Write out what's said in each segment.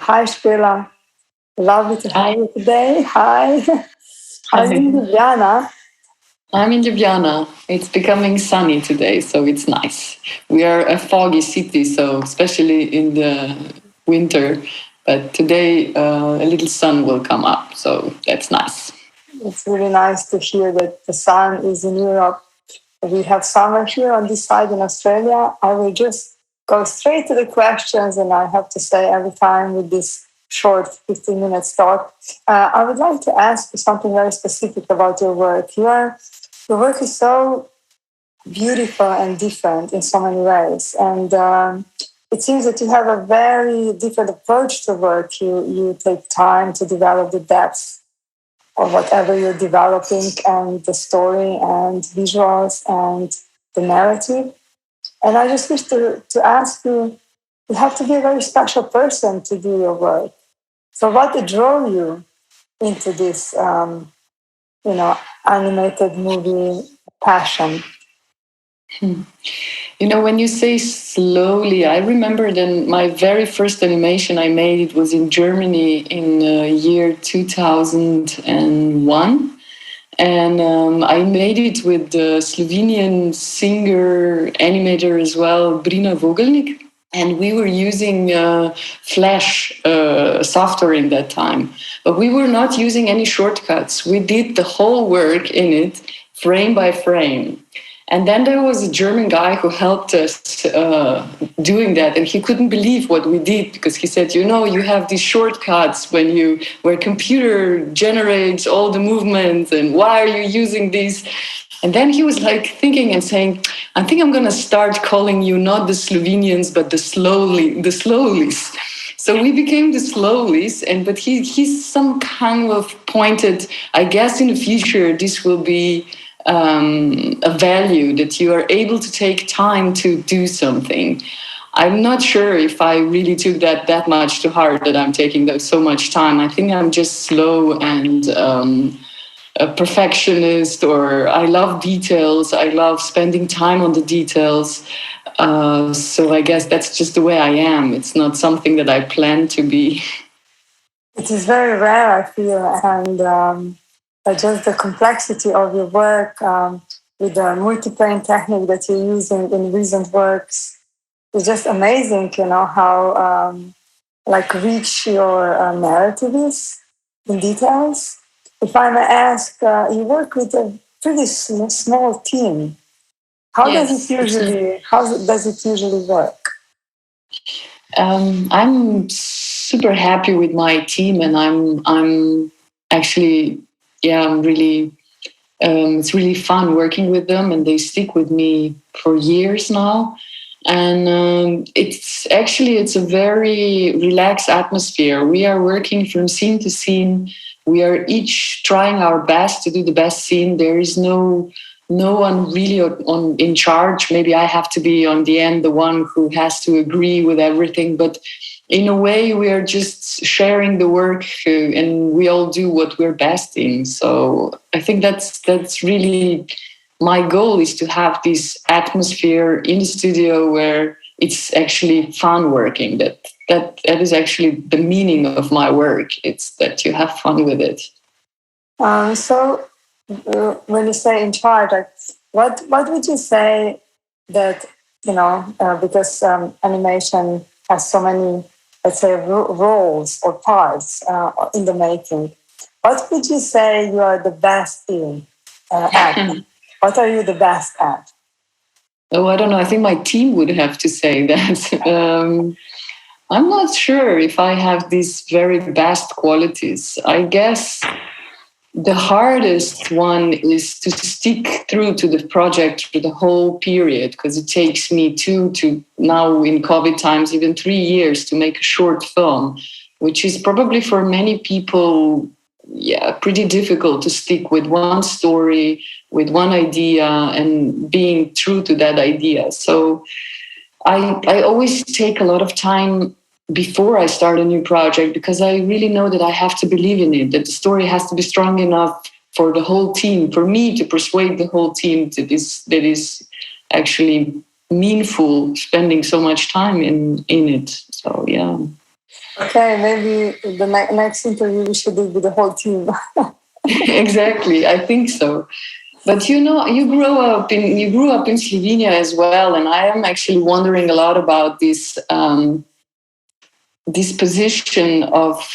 Hi, Špela. Lovely to have Hi. you today. Hi. I'm in Hi. Ljubljana. I'm in Ljubljana. It's becoming sunny today, so it's nice. We are a foggy city, so especially in the winter. But today, a little sun will come up, so that's nice. It's really nice to hear that the sun is in Europe. We have summer here on this side in Australia. I will just go straight to the questions, and I have to say every time with this short 15-minute talk, I would like to ask you something very specific about your work. Your work is so beautiful and different in so many ways, and it seems that you have a very different approach to work. You take time to develop the depth or whatever you're developing and the story and visuals and the narrative. And I just wish to ask you, you have to be a very special person to do your work. So what drove you into this, animated movie passion? You know, when you say slowly, I remember then my very first animation I made, it was in Germany in year 2001. And I made it with the Slovenian singer, animator as well, Brina Vogelnik. And we were using Flash software in that time. But we were not using any shortcuts. We did the whole work in it, frame by frame. And then there was a German guy who helped us doing that, and he couldn't believe what we did because he said, "You know, you have these shortcuts where computer generates all the movements, and why are you using these?" And then he was like thinking and saying, "I think I'm going to start calling you not the Slovenians, but the slowlies." So we became the slowlies, but he's some kind of pointed, I guess in the future this will be a value that you are able to take time to do something. I'm not sure if I really took that much to heart that I'm taking so much time. I think I'm just slow and a perfectionist, or I love details. I love spending time on the details. So I guess that's just the way I am. It's not something that I plan to be. It is very rare, I feel, and just the complexity of your work with the multiplane technique that you're using in recent works is just amazing. You know how rich your narrative is in details. If I may ask, you work with a pretty small team. How does Yes. it usually work? I'm super happy with my team, and I'm actually, yeah, I'm really. It's really fun working with them, and they stick with me for years now. And it's a very relaxed atmosphere. We are working from scene to scene. We are each trying our best to do the best scene. There is no one really in charge. Maybe I have to be on the end, the one who has to agree with everything. But in a way, we are just sharing the work, and we all do what we're best in. So I think that's really my goal, is to have this atmosphere in the studio where it's actually fun working. That is actually the meaning of my work. It's that you have fun with it. So when you say in charge, what would you say that because animation has so many, let's say, roles or parts in the making. What would you say you are the best in at? What are you the best at? Oh, I don't know. I think my team would have to say that. I'm not sure if I have these very best qualities. I guess the hardest one is to stick through to the project for the whole period, because it takes me 2 to now in COVID times, even 3 years to make a short film, which is probably for many people, yeah, pretty difficult to stick with one story, with one idea, and being true to that idea. So I always take a lot of time before I start a new project, because I really know that I have to believe in it, that the story has to be strong enough for the whole team, for me to persuade the whole team that is actually meaningful, spending so much time in it. So, yeah. Okay, maybe the next interview we should do with the whole team. Exactly, I think so. But you grew up in Slovenia as well, and I am actually wondering a lot about this position of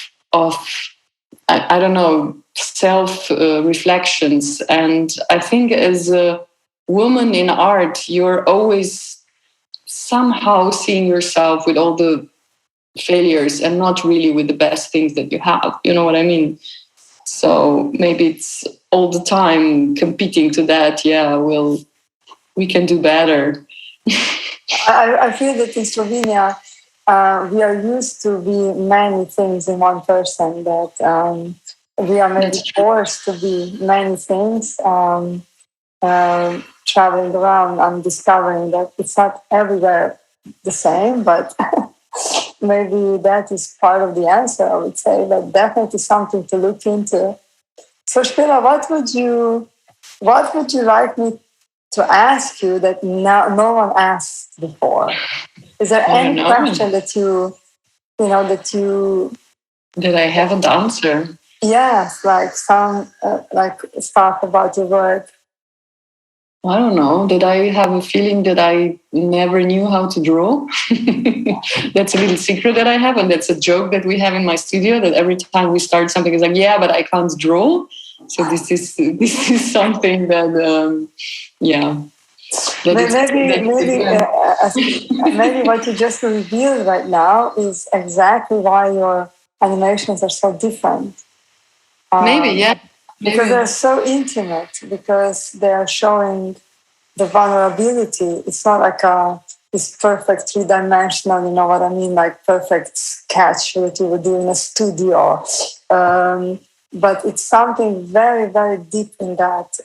I don't know, self reflections. And I think as a woman in art, you're always somehow seeing yourself with all the failures and not really with the best things that you have. You know what I mean? So maybe it's all the time competing to that. Yeah, we can do better. I feel that in Slovenia, we are used to be many things in one person, that we are maybe That's true. forced to be many things, traveling around and discovering that it's not everywhere the same, but maybe that is part of the answer, I would say, but definitely something to look into. So, Špela, what would you like me to ask you that no one asked before? Is there I don't any know question that that you, that I haven't answered. yes, like some like stuff about your work? I don't know. Did I have a feeling that I never knew how to draw? That's a little secret that I have, and that's a joke that we have in my studio. That every time we start something, it's like, yeah, but I can't draw. So this is something that, yeah, that Maybe it's maybe what you just revealed right now is exactly why your animations are so different. maybe, yeah, Because they're maybe. so intimate, because they are showing the vulnerability. It's not like this perfect three-dimensional, you know what I mean, like perfect sketch that you would do in a studio. But it's something very, very deep in that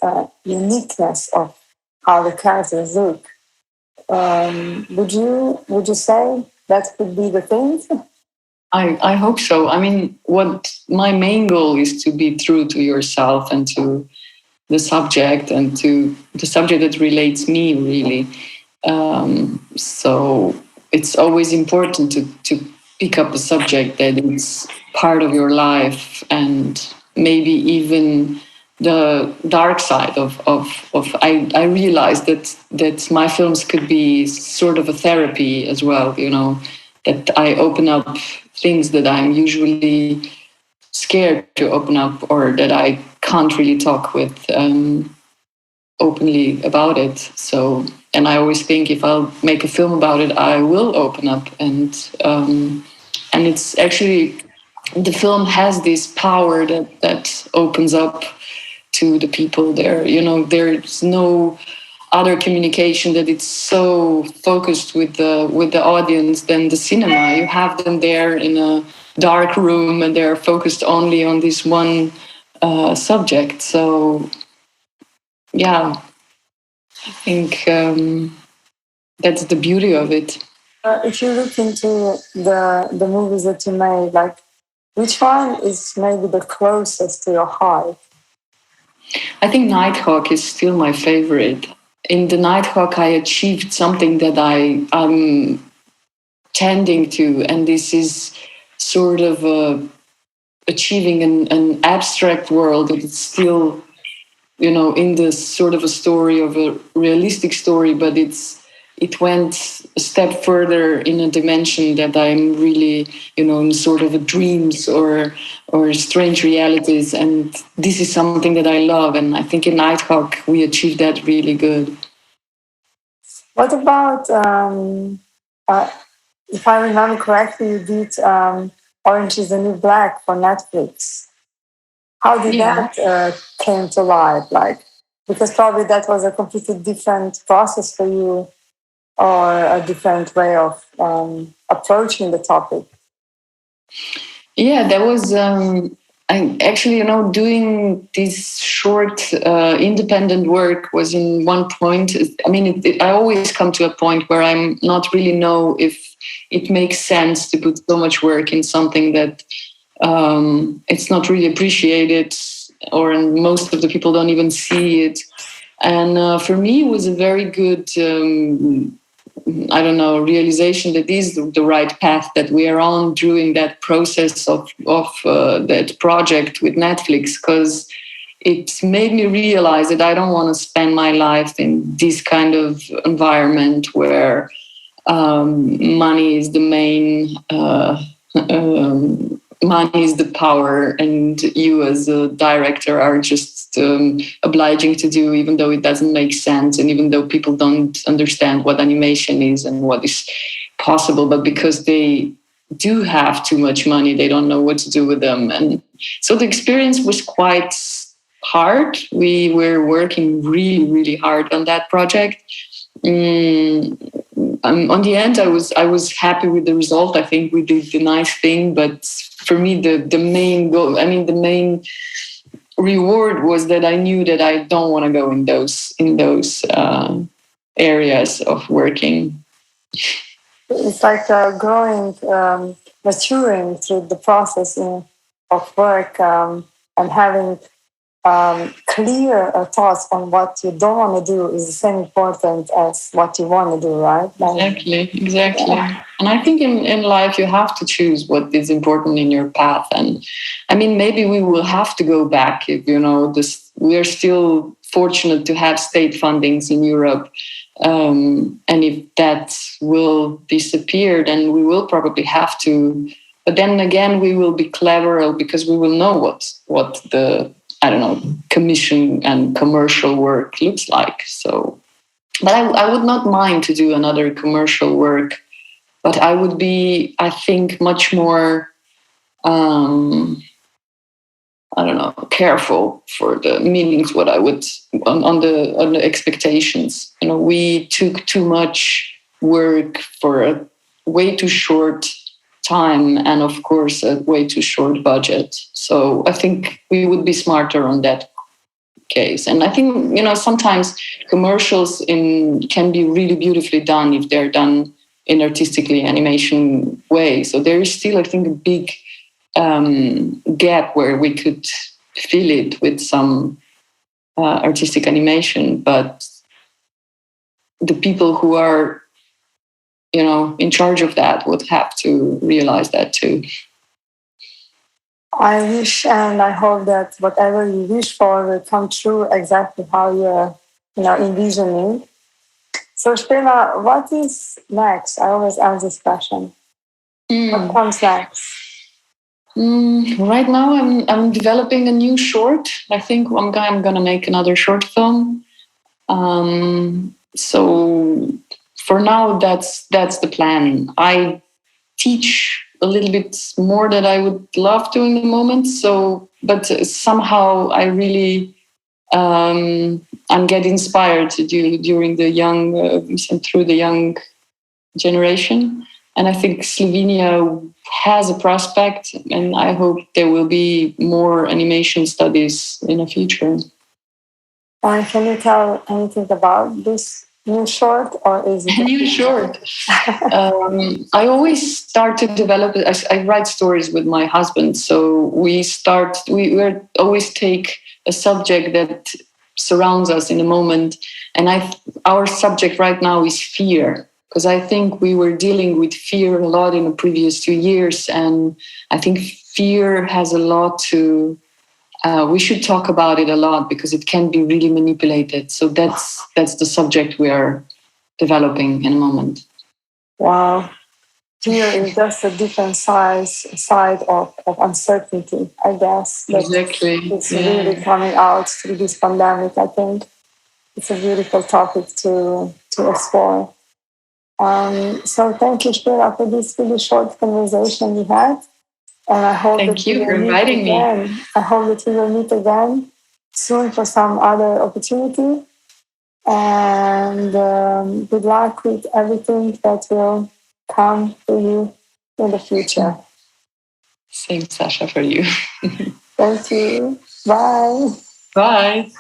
uniqueness of how the characters look. Would you say that could be the thing? I hope so. I mean, what my main goal is to be true to yourself and to the subject and to the subject that relates me really. So it's always important to pick up a subject that is part of your life and maybe even the dark side of I realized that my films could be sort of a therapy as well, that I open up things that I'm usually scared to open up or that I can't really talk with openly about it. So, and I always think if I'll make a film about it, I will open up, and it's actually the film has this power that opens up to the people there. There's no other communication that it's so focused with the audience than the cinema. You have them there in a dark room and they're focused only on this one subject. So yeah, I think that's the beauty of it. If you look into the movies that you made, like which one is maybe the closest to your heart? I think Nighthawk is still my favorite. In the Nighthawk, I achieved something that I'm tending to, and this is sort of achieving an abstract world that is still, in the sort of a story of a realistic story, but it went a step further in a dimension that I'm really, in sort of a dreams or strange realities. And this is something that I love. And I think in Nighthawk, we achieved that really good. What about, uh, if I remember correctly, you did Orange is the New Black for Netflix. How did Yeah. that came to life? Like, because probably that was a completely different process for you, or a different way of approaching the topic. Yeah, that was I actually, doing this short independent work was in one point. I mean, I always come to a point where I'm not really know if it makes sense to put so much work in something that it's not really appreciated, or most of the people don't even see it. And for me, it was a very good I don't know, realization that is the right path that we are on during that process of that project with Netflix, because it made me realize that I don't want to spend my life in this kind of environment where money is the main, money is the power, and you as a director are just obliging to do, even though it doesn't make sense, and even though people don't understand what animation is and what is possible, but because they do have too much money, they don't know what to do with them. And so the experience was quite hard. We were working really, really hard on that project. On the end, I was happy with the result. I think we did the nice thing, but for me, the main goal, the main reward was that I knew that I don't want to go in those areas of working. It's like growing, maturing through the process of work, and having clear thoughts on what you don't want to do is the same important as what you want to do, right? Exactly. Yeah. And I think in life you have to choose what is important in your path. And maybe we will have to go back if, we are still fortunate to have state fundings in Europe. And if that will disappear, then we will probably have to. But then again, we will be clever because we will know what the commission and commercial work looks like. So, but I would not mind to do another commercial work, but I would be, I think, much more, careful for the meanings, what I would, on the expectations. We took too much work for a way too short time, and of course a way too short budget. So I think we would be smarter on that case. And I think sometimes commercials can be really beautifully done if they're done in artistically animation way. So there is still, I think, a big gap where we could fill it with some artistic animation, but the people who are in charge of that would have to realize that too. I wish and I hope that whatever you wish for will come true exactly how you're, envisioning. So, Špela, what is next? I always ask this question. What comes next? Right now, I'm developing a new short. I think I'm going to make another short film. So for now, that's the plan. I teach a little bit more than I would love to in the moment. So, but somehow I really I'm getting inspired to do during the young and through the young generation. And I think Slovenia has a prospect, and I hope there will be more animation studies in the future. Can you tell anything about this new short, or is it a new short? I always start to develop it. I write stories with my husband, so we always take a subject that surrounds us in a moment, and our subject right now is fear, because I think we were dealing with fear a lot in the previous 2 years, and I think fear has a lot to. We should talk about it a lot because it can be really manipulated. So that's the subject we are developing in a moment. Wow. Fear is just a different side of uncertainty, I guess. Exactly. It's really coming out through this pandemic, I think. It's a beautiful topic to explore. So thank you, Špela, for this really short conversation we had. And I hope Thank you for inviting me. I hope that we will meet again soon for some other opportunity. And good luck with everything that will come to you in the future. Same, Sasha, for you. Thank you. Bye. Bye.